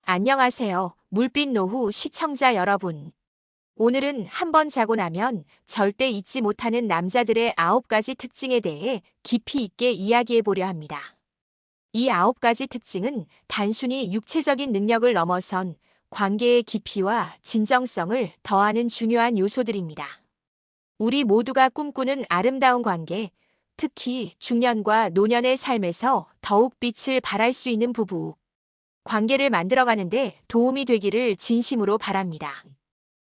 안녕하세요. 물빛 노후 시청자 여러분. 오늘은 한 번 자고 나면 절대 잊지 못하는 남자들의 9가지 특징에 대해 깊이 있게 이야기해 보려 합니다. 이 9가지 특징은 단순히 육체적인 능력을 넘어선 관계의 깊이와 진정성을 더하는 중요한 요소들입니다. 우리 모두가 꿈꾸는 아름다운 관계, 특히 중년과 노년의 삶에서 더욱 빛을 발할 수 있는 부부 관계를 만들어가는데 도움이 되기를 진심으로 바랍니다.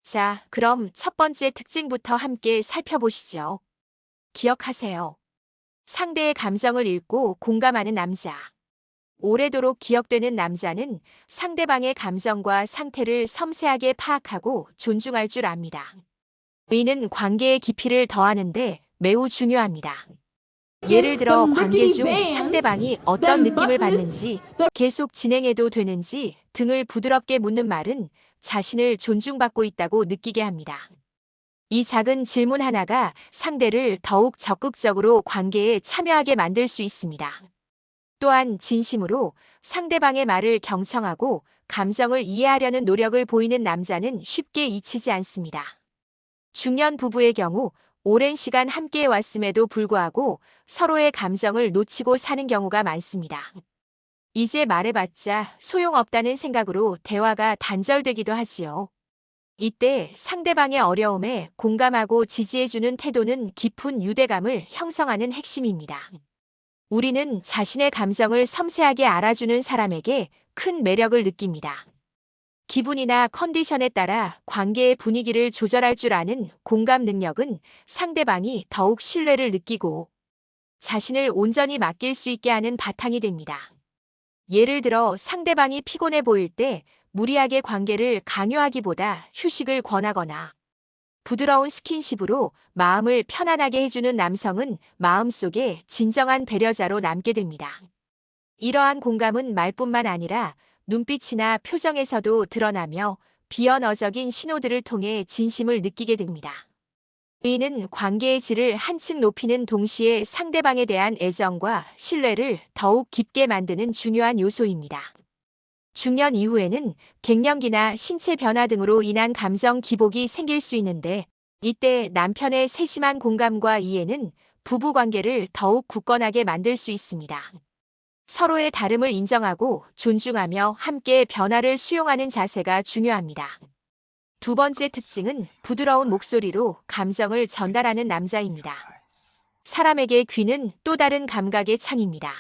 자, 그럼 첫 번째 특징부터 함께 살펴보시죠. 기억하세요. 상대의 감정을 읽고 공감하는 남자. 오래도록 기억되는 남자는 상대방의 감정과 상태를 섬세하게 파악하고 존중할 줄 압니다. 이는 관계의 깊이를 더하는데 매우 중요합니다. 예를 Get the 들어 관계 rickety 중 vans, 상대방이 어떤 them 느낌을 buses, 받는지, 계속 진행해도 되는지 등을 부드럽게 묻는 말은 자신을 존중받고 있다고 느끼게 합니다. 이 작은 질문 하나가 상대를 더욱 적극적으로 관계에 참여하게 만들 수 있습니다. 또한 진심으로 상대방의 말을 경청하고 감정을 이해하려는 노력을 보이는 남자는 쉽게 잊히지 않습니다. 중년 부부의 경우 오랜 시간 함께 왔음에도 불구하고 서로의 감정을 놓치고 사는 경우가 많습니다. 이제 말해봤자 소용없다는 생각으로 대화가 단절되기도 하지요. 이때 상대방의 어려움에 공감하고 지지해주는 태도는 깊은 유대감을 형성하는 핵심입니다. 우리는 자신의 감정을 섬세하게 알아주는 사람에게 큰 매력을 느낍니다. 기분이나 컨디션에 따라 관계의 분위기를 조절할 줄 아는 공감 능력은 상대방이 더욱 신뢰를 느끼고 자신을 온전히 맡길 수 있게 하는 바탕이 됩니다. 예를 들어 상대방이 피곤해 보일 때 무리하게 관계를 강요하기보다 휴식을 권하거나 부드러운 스킨십으로 마음을 편안하게 해주는 남성은 마음속에 진정한 배려자로 남게 됩니다. 이러한 공감은 말뿐만 아니라 눈빛이나 표정에서도 드러나며 비언어적인 신호들을 통해 진심을 느끼게 됩니다. 이는 관계의 질을 한층 높이는 동시에 상대방에 대한 애정과 신뢰를 더욱 깊게 만드는 중요한 요소입니다. 중년 이후에는 갱년기나 신체 변화 등으로 인한 감정 기복이 생길 수 있는데, 이때 남편의 세심한 공감과 이해는 부부 관계를 더욱 굳건하게 만들 수 있습니다. 서로의 다름을 인정하고 존중하며 함께 변화를 수용하는 자세가 중요합니다. 두 번째 특징은 부드러운 목소리로 감정을 전달하는 남자입니다. 사람에게 귀는 또 다른 감각의 창입니다.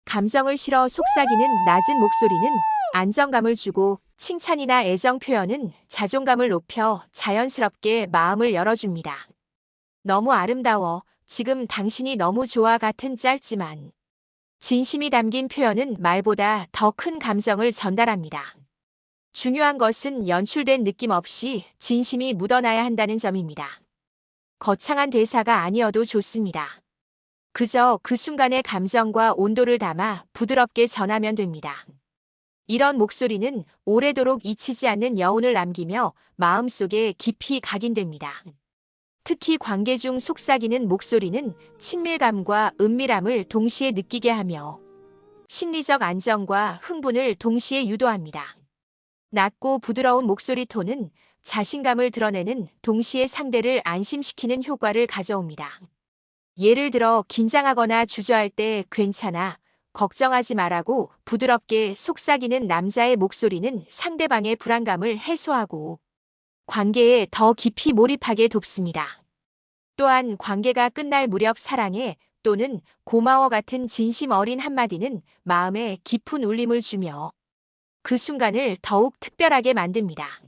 감정을 실어 속삭이는 낮은 목소리는 안정감을 주고, 칭찬이나 애정 표현은 자존감을 높여 자연스럽게 마음을 열어줍니다. 너무 아름다워, 지금 당신이 너무 좋아 같은 짧지만 진심이 담긴 표현은 말보다 더 큰 감정을 전달합니다. 중요한 것은 연출된 느낌 없이 진심이 묻어나야 한다는 점입니다. 거창한 대사가 아니어도 좋습니다. 그저 그 순간의 감정과 온도를 담아 부드럽게 전하면 됩니다. 이런 목소리는 오래도록 잊히지 않는 여운을 남기며 마음속에 깊이 각인됩니다. 특히 관계 중 속삭이는 목소리는 친밀감과 은밀함을 동시에 느끼게 하며 심리적 안정과 흥분을 동시에 유도합니다. 낮고 부드러운 목소리 톤은 자신감을 드러내는 동시에 상대를 안심시키는 효과를 가져옵니다. 예를 들어 긴장하거나 주저할 때 괜찮아, 걱정하지 말라고 부드럽게 속삭이는 남자의 목소리는 상대방의 불안감을 해소하고 관계에 더 깊이 몰입하게 돕습니다. 또한 관계가 끝날 무렵 사랑해 또는 고마워 같은 진심 어린 한마디는 마음에 깊은 울림을 주며 그 순간을 더욱 특별하게 만듭니다.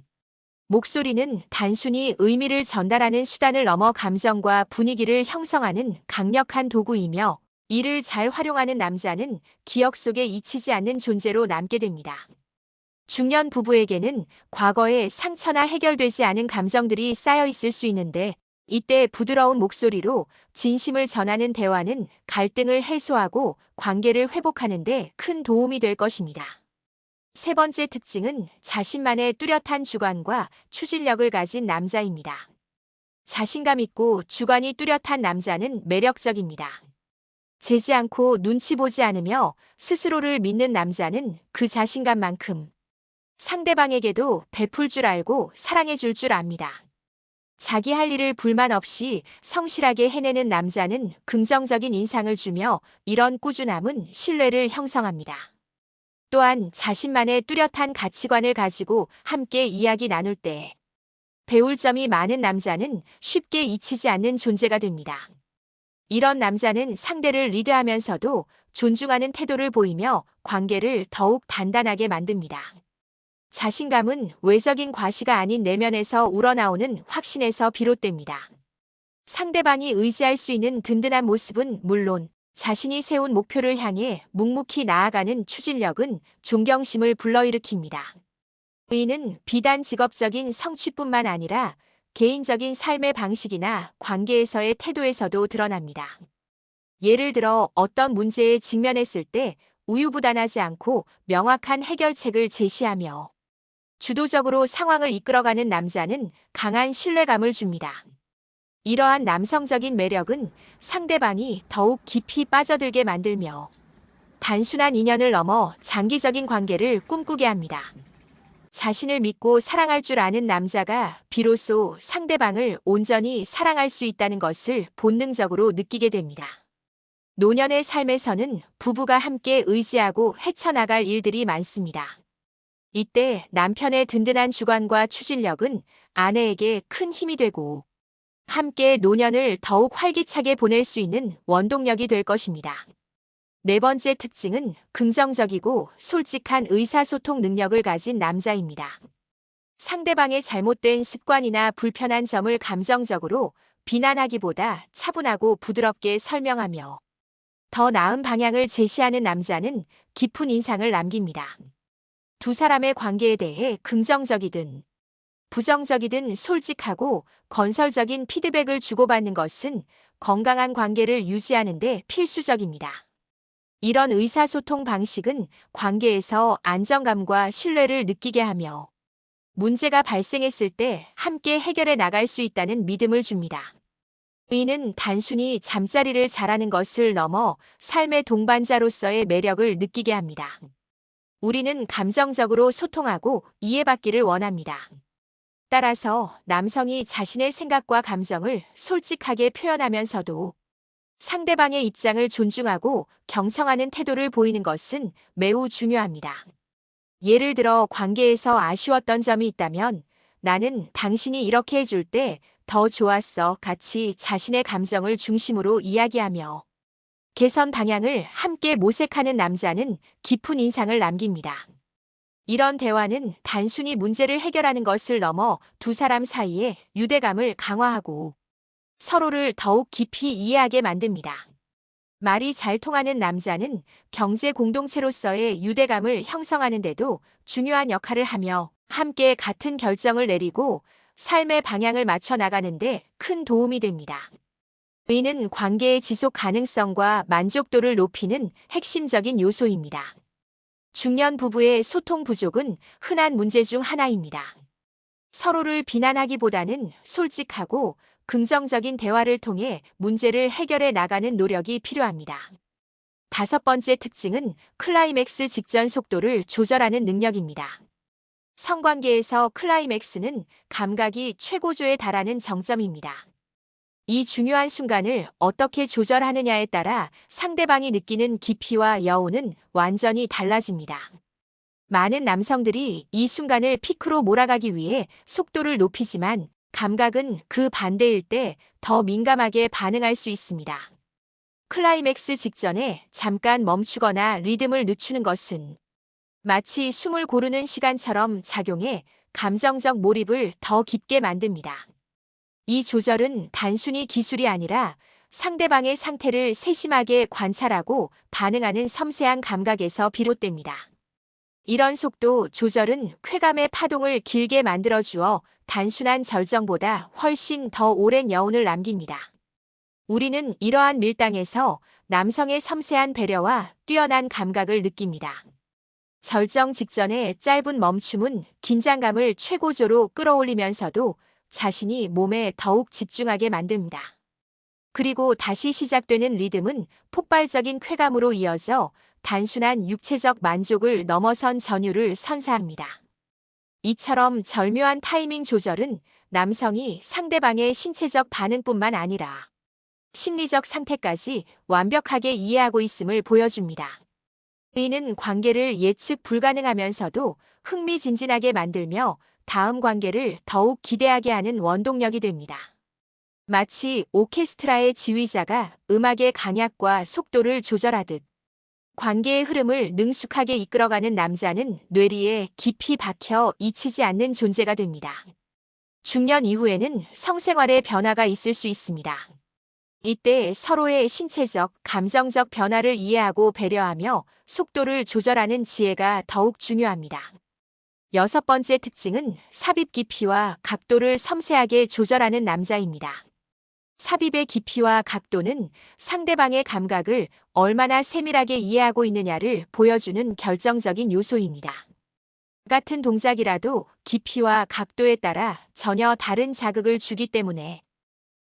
목소리는 단순히 의미를 전달하는 수단을 넘어 감정과 분위기를 형성하는 강력한 도구이며, 이를 잘 활용하는 남자는 기억 속에 잊히지 않는 존재로 남게 됩니다. 중년 부부에게는 과거의 상처나 해결되지 않은 감정들이 쌓여 있을 수 있는데, 이때 부드러운 목소리로 진심을 전하는 대화는 갈등을 해소하고 관계를 회복하는 데 큰 도움이 될 것입니다. 세 번째 특징은 자신만의 뚜렷한 주관과 추진력을 가진 남자입니다. 자신감 있고 주관이 뚜렷한 남자는 매력적입니다. 재지 않고 눈치 보지 않으며 스스로를 믿는 남자는 그 자신감만큼 상대방에게도 베풀 줄 알고 사랑해 줄 줄 압니다. 자기 할 일을 불만 없이 성실하게 해내는 남자는 긍정적인 인상을 주며 이런 꾸준함은 신뢰를 형성합니다. 또한 자신만의 뚜렷한 가치관을 가지고 함께 이야기 나눌 때 배울 점이 많은 남자는 쉽게 잊히지 않는 존재가 됩니다. 이런 남자는 상대를 리드하면서도 존중하는 태도를 보이며 관계를 더욱 단단하게 만듭니다. 자신감은 외적인 과시가 아닌 내면에서 우러나오는 확신에서 비롯됩니다. 상대방이 의지할 수 있는 든든한 모습은 물론 자신이 세운 목표를 향해 묵묵히 나아가는 추진력은 존경심을 불러일으킵니다. 이는 비단 직업적인 성취뿐만 아니라 개인적인 삶의 방식이나 관계에서의 태도에서도 드러납니다. 예를 들어 어떤 문제에 직면했을 때 우유부단하지 않고 명확한 해결책을 제시하며 주도적으로 상황을 이끌어가는 남자는 강한 신뢰감을 줍니다. 이러한 남성적인 매력은 상대방이 더욱 깊이 빠져들게 만들며 단순한 인연을 넘어 장기적인 관계를 꿈꾸게 합니다. 자신을 믿고 사랑할 줄 아는 남자가 비로소 상대방을 온전히 사랑할 수 있다는 것을 본능적으로 느끼게 됩니다. 노년의 삶에서는 부부가 함께 의지하고 헤쳐나갈 일들이 많습니다. 이때 남편의 든든한 주관과 추진력은 아내에게 큰 힘이 되고 함께 노년을 더욱 활기차게 보낼 수 있는 원동력이 될 것입니다. 네 번째 특징은 긍정적이고 솔직한 의사소통 능력을 가진 남자입니다. 상대방의 잘못된 습관이나 불편한 점을 감정적으로 비난하기보다 차분하고 부드럽게 설명하며 더 나은 방향을 제시하는 남자는 깊은 인상을 남깁니다. 두 사람의 관계에 대해 긍정적이든 부정적이든 솔직하고 건설적인 피드백을 주고받는 것은 건강한 관계를 유지하는 데 필수적입니다. 이런 의사소통 방식은 관계에서 안정감과 신뢰를 느끼게 하며 문제가 발생했을 때 함께 해결해 나갈 수 있다는 믿음을 줍니다. 이는 단순히 잠자리를 잘하는 것을 넘어 삶의 동반자로서의 매력을 느끼게 합니다. 우리는 감정적으로 소통하고 이해받기를 원합니다. 따라서 남성이 자신의 생각과 감정을 솔직하게 표현하면서도 상대방의 입장을 존중하고 경청하는 태도를 보이는 것은 매우 중요합니다. 예를 들어 관계에서 아쉬웠던 점이 있다면 나는 당신이 이렇게 해줄 때 더 좋았어 같이 자신의 감정을 중심으로 이야기하며 개선 방향을 함께 모색하는 남자는 깊은 인상을 남깁니다. 이런 대화는 단순히 문제를 해결하는 것을 넘어 두 사람 사이의 유대감을 강화하고 서로를 더욱 깊이 이해하게 만듭니다. 말이 잘 통하는 남자는 경제 공동체로서의 유대감을 형성하는 데도 중요한 역할을 하며 함께 같은 결정을 내리고 삶의 방향을 맞춰 나가는데 큰 도움이 됩니다. 이는 관계의 지속 가능성과 만족도를 높이는 핵심적인 요소입니다. 중년 부부의 소통 부족은 흔한 문제 중 하나입니다. 서로를 비난하기보다는 솔직하고 긍정적인 대화를 통해 문제를 해결해 나가는 노력이 필요합니다. 다섯 번째 특징은 클라이맥스 직전 속도를 조절하는 능력입니다. 성관계에서 클라이맥스는 감각이 최고조에 달하는 정점입니다. 이 중요한 순간을 어떻게 조절하느냐에 따라 상대방이 느끼는 깊이와 여운은 완전히 달라집니다. 많은 남성들이 이 순간을 피크로 몰아가기 위해 속도를 높이지만 감각은 그 반대일 때 더 민감하게 반응할 수 있습니다. 클라이맥스 직전에 잠깐 멈추거나 리듬을 늦추는 것은 마치 숨을 고르는 시간처럼 작용해 감정적 몰입을 더 깊게 만듭니다. 이 조절은 단순히 기술이 아니라 상대방의 상태를 세심하게 관찰하고 반응하는 섬세한 감각에서 비롯됩니다. 이런 속도 조절은 쾌감의 파동을 길게 만들어주어 단순한 절정보다 훨씬 더 오랜 여운을 남깁니다. 우리는 이러한 밀당에서 남성의 섬세한 배려와 뛰어난 감각을 느낍니다. 절정 직전의 짧은 멈춤은 긴장감을 최고조로 끌어올리면서도 자신이 몸에 더욱 집중하게 만듭니다. 그리고 다시 시작되는 리듬은 폭발적인 쾌감으로 이어져 단순한 육체적 만족을 넘어선 전율을 선사합니다. 이처럼 절묘한 타이밍 조절은 남성이 상대방의 신체적 반응뿐만 아니라 심리적 상태까지 완벽하게 이해하고 있음을 보여줍니다. 이는 관계를 예측 불가능하면서도 흥미진진하게 만들며 다음 관계를 더욱 기대하게 하는 원동력이 됩니다. 마치 오케스트라의 지휘자가 음악의 강약과 속도를 조절하듯 관계의 흐름을 능숙하게 이끌어가는 남자는 뇌리에 깊이 박혀 잊히지 않는 존재가 됩니다. 중년 이후에는 성생활에 변화가 있을 수 있습니다. 이때 서로의 신체적, 감정적 변화를 이해하고 배려하며 속도를 조절하는 지혜가 더욱 중요합니다. 여섯 번째 특징은 삽입 깊이와 각도를 섬세하게 조절하는 남자입니다. 삽입의 깊이와 각도는 상대방의 감각을 얼마나 세밀하게 이해하고 있느냐를 보여주는 결정적인 요소입니다. 같은 동작이라도 깊이와 각도에 따라 전혀 다른 자극을 주기 때문에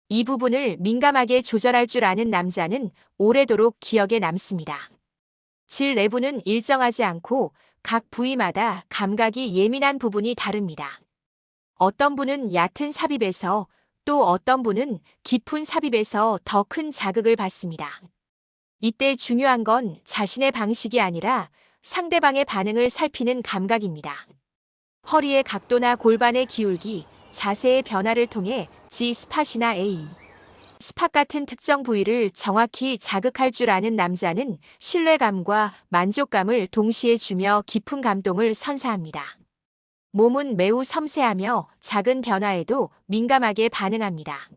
이 부분을 민감하게 조절할 줄 아는 남자는 오래도록 기억에 남습니다. 질 내부는 일정하지 않고 각 부위마다 감각이 예민한 부분이 다릅니다. 어떤 분은 얕은 삽입에서 또 어떤 분은 깊은 삽입에서 더 큰 자극을 받습니다. 이때 중요한 건 자신의 방식이 아니라 상대방의 반응을 살피는 감각입니다. 허리의 각도나 골반의 기울기, 자세의 변화를 통해 G 스팟이나 A 스팟 같은 특정 부위를 정확히 자극할 줄 아는 남자는 신뢰감과 만족감을 동시에 주며 깊은 감동을 선사합니다. 몸은 매우 섬세하며 작은 변화에도 민감하게 반응합니다.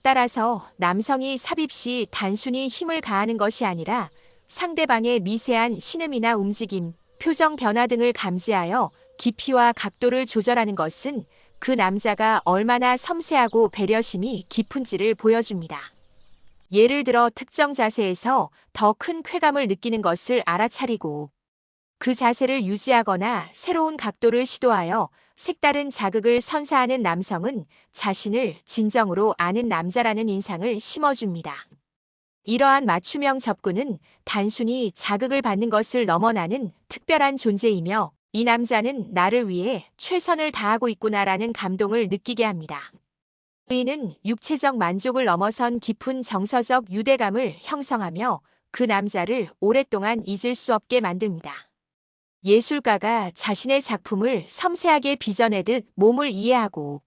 따라서 남성이 삽입 시 단순히 힘을 가하는 것이 아니라 상대방의 미세한 신음이나 움직임, 표정 변화 등을 감지하여 깊이와 각도를 조절하는 것은 그 남자가 얼마나 섬세하고 배려심이 깊은지를 보여줍니다. 예를 들어 특정 자세에서 더 큰 쾌감을 느끼는 것을 알아차리고 그 자세를 유지하거나 새로운 각도를 시도하여 색다른 자극을 선사하는 남성은 자신을 진정으로 아는 남자라는 인상을 심어줍니다. 이러한 맞춤형 접근은 단순히 자극을 받는 것을 넘어나는 특별한 존재이며 이 남자는 나를 위해 최선을 다하고 있구나라는 감동을 느끼게 합니다. 이는 육체적 만족을 넘어선 깊은 정서적 유대감을 형성하며 그 남자를 오랫동안 잊을 수 없게 만듭니다. 예술가가 자신의 작품을 섬세하게 빚어내듯 몸을 이해하고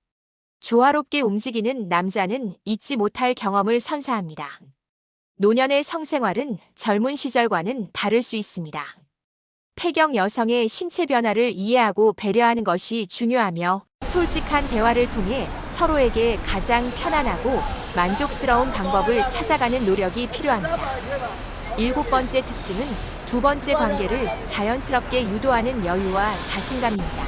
조화롭게 움직이는 남자는 잊지 못할 경험을 선사합니다. 노년의 성생활은 젊은 시절과는 다를 수 있습니다. 폐경 여성의 신체 변화를 이해하고 배려하는 것이 중요하며 솔직한 대화를 통해 서로에게 가장 편안하고 만족스러운 방법을 찾아가는 노력이 필요합니다. 일곱 번째 특징은 두 번째 관계를 자연스럽게 유도하는 여유와 자신감입니다.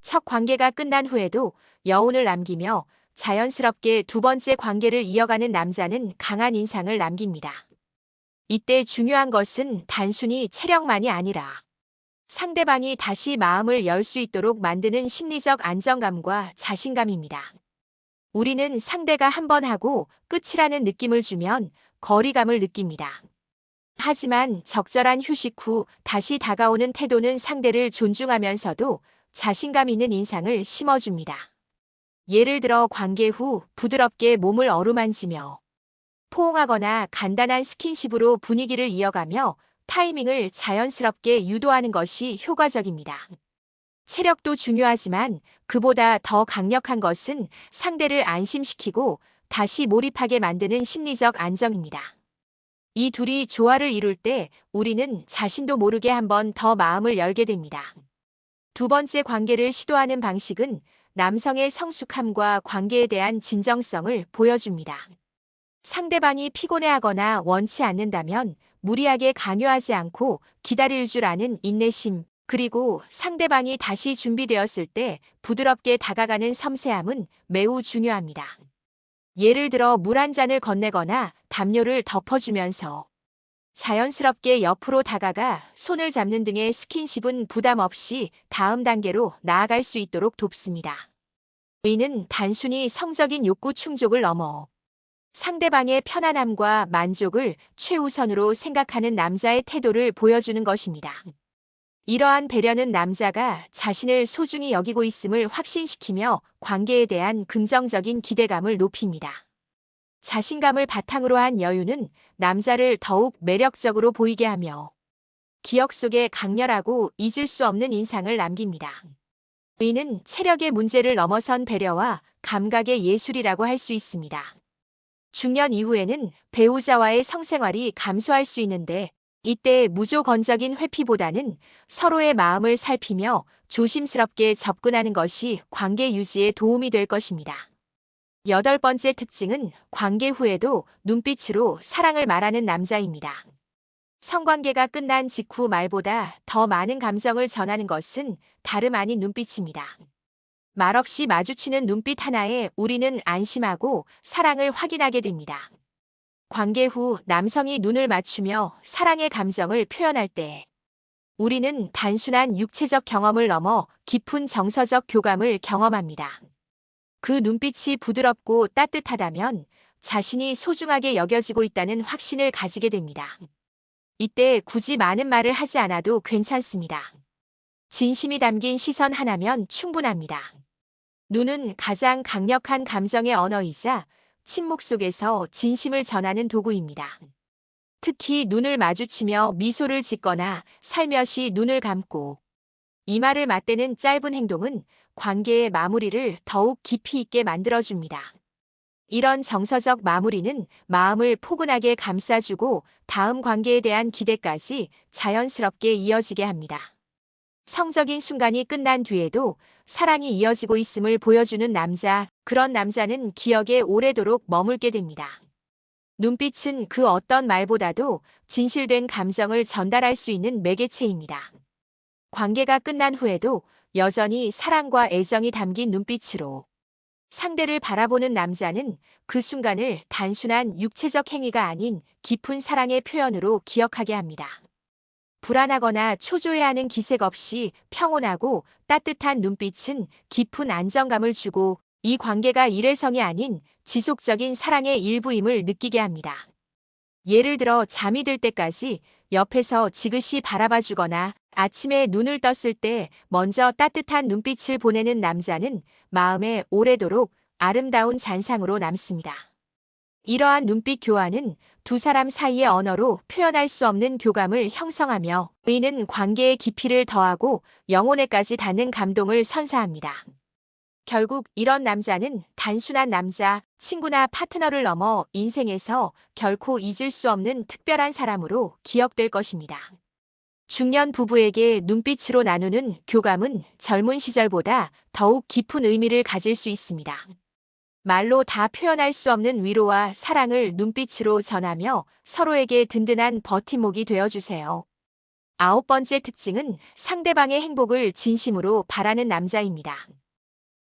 첫 관계가 끝난 후에도 여운을 남기며 자연스럽게 두 번째 관계를 이어가는 남자는 강한 인상을 남깁니다. 이때 중요한 것은 단순히 체력만이 아니라 상대방이 다시 마음을 열 수 있도록 만드는 심리적 안정감과 자신감입니다. 우리는 상대가 한 번 하고 끝이라는 느낌을 주면 거리감을 느낍니다. 하지만 적절한 휴식 후 다시 다가오는 태도는 상대를 존중하면서도 자신감 있는 인상을 심어줍니다. 예를 들어 관계 후 부드럽게 몸을 어루만지며 포옹하거나 간단한 스킨십으로 분위기를 이어가며 타이밍을 자연스럽게 유도하는 것이 효과적입니다. 체력도 중요하지만 그보다 더 강력한 것은 상대를 안심시키고 다시 몰입하게 만드는 심리적 안정입니다. 이 둘이 조화를 이룰 때 우리는 자신도 모르게 한 번 더 마음을 열게 됩니다. 두 번째 관계를 시도하는 방식은 남성의 성숙함과 관계에 대한 진정성을 보여줍니다. 상대방이 피곤해하거나 원치 않는다면 무리하게 강요하지 않고 기다릴 줄 아는 인내심, 그리고 상대방이 다시 준비되었을 때 부드럽게 다가가는 섬세함은 매우 중요합니다. 예를 들어 물 한 잔을 건네거나 담요를 덮어주면서 자연스럽게 옆으로 다가가 손을 잡는 등의 스킨십은 부담 없이 다음 단계로 나아갈 수 있도록 돕습니다. 이는 단순히 성적인 욕구 충족을 넘어 상대방의 편안함과 만족을 최우선으로 생각하는 남자의 태도를 보여주는 것입니다. 이러한 배려는 남자가 자신을 소중히 여기고 있음을 확신시키며 관계에 대한 긍정적인 기대감을 높입니다. 자신감을 바탕으로 한 여유는 남자를 더욱 매력적으로 보이게 하며 기억 속에 강렬하고 잊을 수 없는 인상을 남깁니다. 의는 체력의 문제를 넘어선 배려와 감각의 예술이라고 할 수 있습니다. 중년 이후에는 배우자와의 성생활이 감소할 수 있는데 이때 무조건적인 회피보다는 서로의 마음을 살피며 조심스럽게 접근하는 것이 관계 유지에 도움이 될 것입니다. 8번째 특징은 관계 후에도 눈빛으로 사랑을 말하는 남자입니다. 성관계가 끝난 직후 말보다 더 많은 감정을 전하는 것은 다름 아닌 눈빛입니다. 말없이 마주치는 눈빛 하나에 우리는 안심하고 사랑을 확인하게 됩니다. 관계 후 남성이 눈을 맞추며 사랑의 감정을 표현할 때 우리는 단순한 육체적 경험을 넘어 깊은 정서적 교감을 경험합니다. 그 눈빛이 부드럽고 따뜻하다면 자신이 소중하게 여겨지고 있다는 확신을 가지게 됩니다. 이때 굳이 많은 말을 하지 않아도 괜찮습니다. 진심이 담긴 시선 하나면 충분합니다. 눈은 가장 강력한 감정의 언어이자 침묵 속에서 진심을 전하는 도구입니다. 특히 눈을 마주치며 미소를 짓거나 살며시 눈을 감고 이마를 맞대는 짧은 행동은 관계의 마무리를 더욱 깊이 있게 만들어줍니다. 이런 정서적 마무리는 마음을 포근하게 감싸주고 다음 관계에 대한 기대까지 자연스럽게 이어지게 합니다. 성적인 순간이 끝난 뒤에도 사랑이 이어지고 있음을 보여주는 남자, 그런 남자는 기억에 오래도록 머물게 됩니다. 눈빛은 그 어떤 말보다도 진실된 감정을 전달할 수 있는 매개체입니다. 관계가 끝난 후에도 여전히 사랑과 애정이 담긴 눈빛으로 상대를 바라보는 남자는 그 순간을 단순한 육체적 행위가 아닌 깊은 사랑의 표현으로 기억하게 합니다. 불안하거나 초조해하는 기색 없이 평온하고 따뜻한 눈빛은 깊은 안정감을 주고 이 관계가 일회성이 아닌 지속적인 사랑의 일부임을 느끼게 합니다. 예를 들어 잠이 들 때까지 옆에서 지그시 바라봐주거나 아침에 눈을 떴을 때 먼저 따뜻한 눈빛을 보내는 남자는 마음에 오래도록 아름다운 잔상으로 남습니다. 이러한 눈빛 교환은 두 사람 사이의 언어로 표현할 수 없는 교감을 형성하며 의는 관계의 깊이를 더하고 영혼에까지 닿는 감동을 선사합니다. 결국 이런 남자는 단순한 남자, 친구나 파트너를 넘어 인생에서 결코 잊을 수 없는 특별한 사람으로 기억될 것입니다. 중년 부부에게 눈빛으로 나누는 교감은 젊은 시절보다 더욱 깊은 의미를 가질 수 있습니다. 말로 다 표현할 수 없는 위로와 사랑을 눈빛으로 전하며 서로에게 든든한 버팀목이 되어주세요. 9번째 특징은 상대방의 행복을 진심으로 바라는 남자입니다.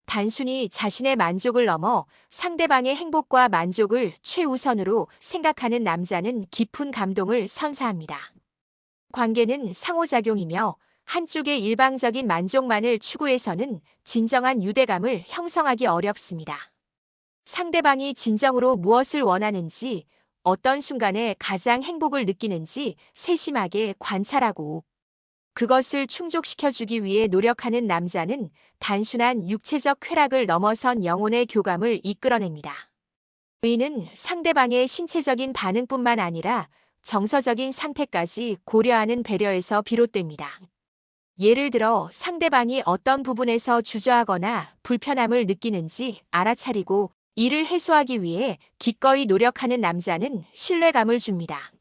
단순히 자신의 만족을 넘어 상대방의 행복과 만족을 최우선으로 생각하는 남자는 깊은 감동을 선사합니다. 관계는 상호작용이며 한쪽의 일방적인 만족만을 추구해서는 진정한 유대감을 형성하기 어렵습니다. 상대방이 진정으로 무엇을 원하는지, 어떤 순간에 가장 행복을 느끼는지 세심하게 관찰하고 그것을 충족시켜주기 위해 노력하는 남자는 단순한 육체적 쾌락을 넘어선 영혼의 교감을 이끌어냅니다. 의는 상대방의 신체적인 반응뿐만 아니라 정서적인 상태까지 고려하는 배려에서 비롯됩니다. 예를 들어 상대방이 어떤 부분에서 주저하거나 불편함을 느끼는지 알아차리고 이를 해소하기 위해 기꺼이 노력하는 남자는 신뢰감을 줍니다.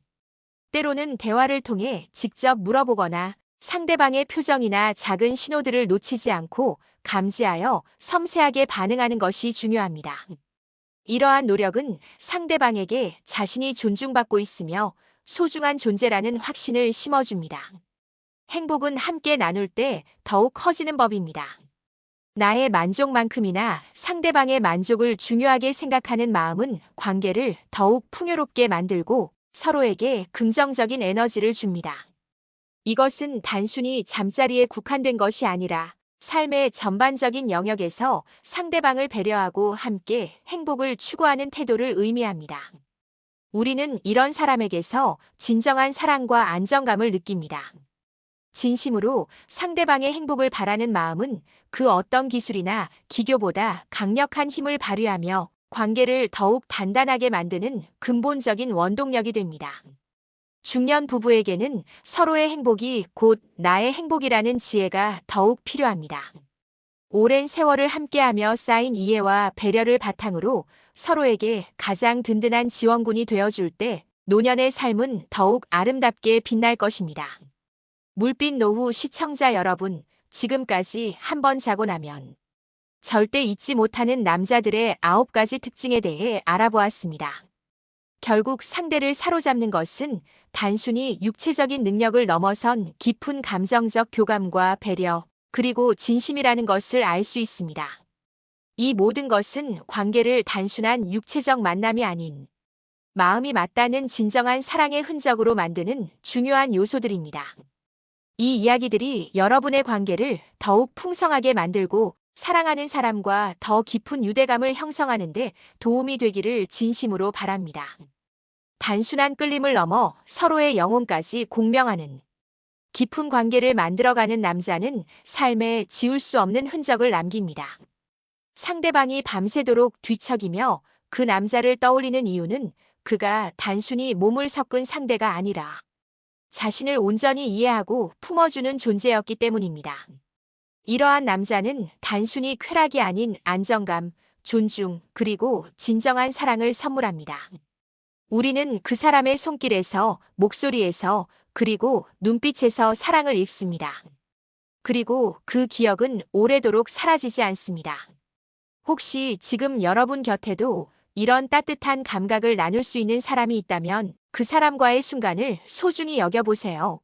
때로는 대화를 통해 직접 물어보거나 상대방의 표정이나 작은 신호들을 놓치지 않고 감지하여 섬세하게 반응하는 것이 중요합니다. 이러한 노력은 상대방에게 자신이 존중받고 있으며 소중한 존재라는 확신을 심어줍니다. 행복은 함께 나눌 때 더욱 커지는 법입니다. 나의 만족만큼이나 상대방의 만족을 중요하게 생각하는 마음은 관계를 더욱 풍요롭게 만들고 서로에게 긍정적인 에너지를 줍니다. 이것은 단순히 잠자리에 국한된 것이 아니라 삶의 전반적인 영역에서 상대방을 배려하고 함께 행복을 추구하는 태도를 의미합니다. 우리는 이런 사람에게서 진정한 사랑과 안정감을 느낍니다. 진심으로 상대방의 행복을 바라는 마음은 그 어떤 기술이나 기교보다 강력한 힘을 발휘하며 관계를 더욱 단단하게 만드는 근본적인 원동력이 됩니다. 중년 부부에게는 서로의 행복이 곧 나의 행복이라는 지혜가 더욱 필요합니다. 오랜 세월을 함께하며 쌓인 이해와 배려를 바탕으로 서로에게 가장 든든한 지원군이 되어줄 때 노년의 삶은 더욱 아름답게 빛날 것입니다. 물빛 노후 시청자 여러분, 지금까지 한번 자고 나면 절대 잊지 못하는 남자들의 9가지 특징에 대해 알아보았습니다. 결국 상대를 사로잡는 것은 단순히 육체적인 능력을 넘어선 깊은 감정적 교감과 배려, 그리고 진심이라는 것을 알 수 있습니다. 이 모든 것은 관계를 단순한 육체적 만남이 아닌 마음이 맞닿는 진정한 사랑의 흔적으로 만드는 중요한 요소들입니다. 이 이야기들이 여러분의 관계를 더욱 풍성하게 만들고 사랑하는 사람과 더 깊은 유대감을 형성하는 데 도움이 되기를 진심으로 바랍니다. 단순한 끌림을 넘어 서로의 영혼까지 공명하는 깊은 관계를 만들어가는 남자는 삶에 지울 수 없는 흔적을 남깁니다. 상대방이 밤새도록 뒤척이며 그 남자를 떠올리는 이유는 그가 단순히 몸을 섞은 상대가 아니라 자신을 온전히 이해하고 품어주는 존재였기 때문입니다. 이러한 남자는 단순히 쾌락이 아닌 안정감, 존중, 그리고 진정한 사랑을 선물합니다. 우리는 그 사람의 손길에서, 목소리에서, 그리고 눈빛에서 사랑을 읽습니다. 그리고 그 기억은 오래도록 사라지지 않습니다. 혹시 지금 여러분 곁에도 이런 따뜻한 감각을 나눌 수 있는 사람이 있다면 그 사람과의 순간을 소중히 여겨보세요.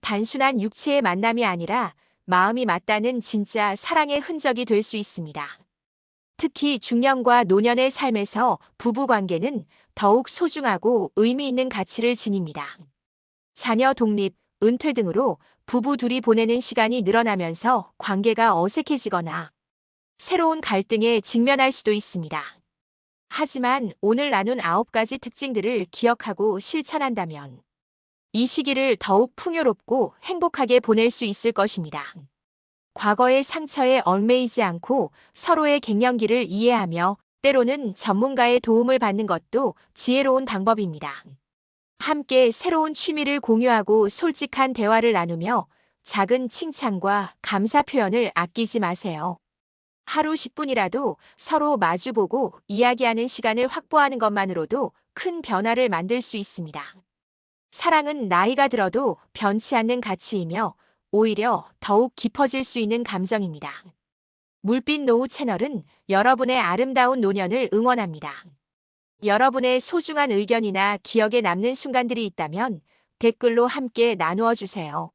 단순한 육체의 만남이 아니라 마음이 맞닿는 진짜 사랑의 흔적이 될 수 있습니다. 특히 중년과 노년의 삶에서 부부 관계는 더욱 소중하고 의미 있는 가치를 지닙니다. 자녀 독립, 은퇴 등으로 부부 둘이 보내는 시간이 늘어나면서 관계가 어색해지거나 새로운 갈등에 직면할 수도 있습니다. 하지만 오늘 나눈 9가지 특징들을 기억하고 실천한다면 이 시기를 더욱 풍요롭고 행복하게 보낼 수 있을 것입니다. 과거의 상처에 얽매이지 않고 서로의 갱년기를 이해하며 때로는 전문가의 도움을 받는 것도 지혜로운 방법입니다. 함께 새로운 취미를 공유하고 솔직한 대화를 나누며 작은 칭찬과 감사 표현을 아끼지 마세요. 하루 10분이라도 서로 마주보고 이야기하는 시간을 확보하는 것만으로도 큰 변화를 만들 수 있습니다. 사랑은 나이가 들어도 변치 않는 가치이며 오히려 더욱 깊어질 수 있는 감정입니다. 물빛 노후 채널은 여러분의 아름다운 노년을 응원합니다. 여러분의 소중한 의견이나 기억에 남는 순간들이 있다면 댓글로 함께 나누어 주세요.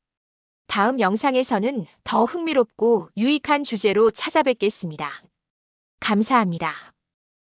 다음 영상에서는 더 흥미롭고 유익한 주제로 찾아뵙겠습니다. 감사합니다.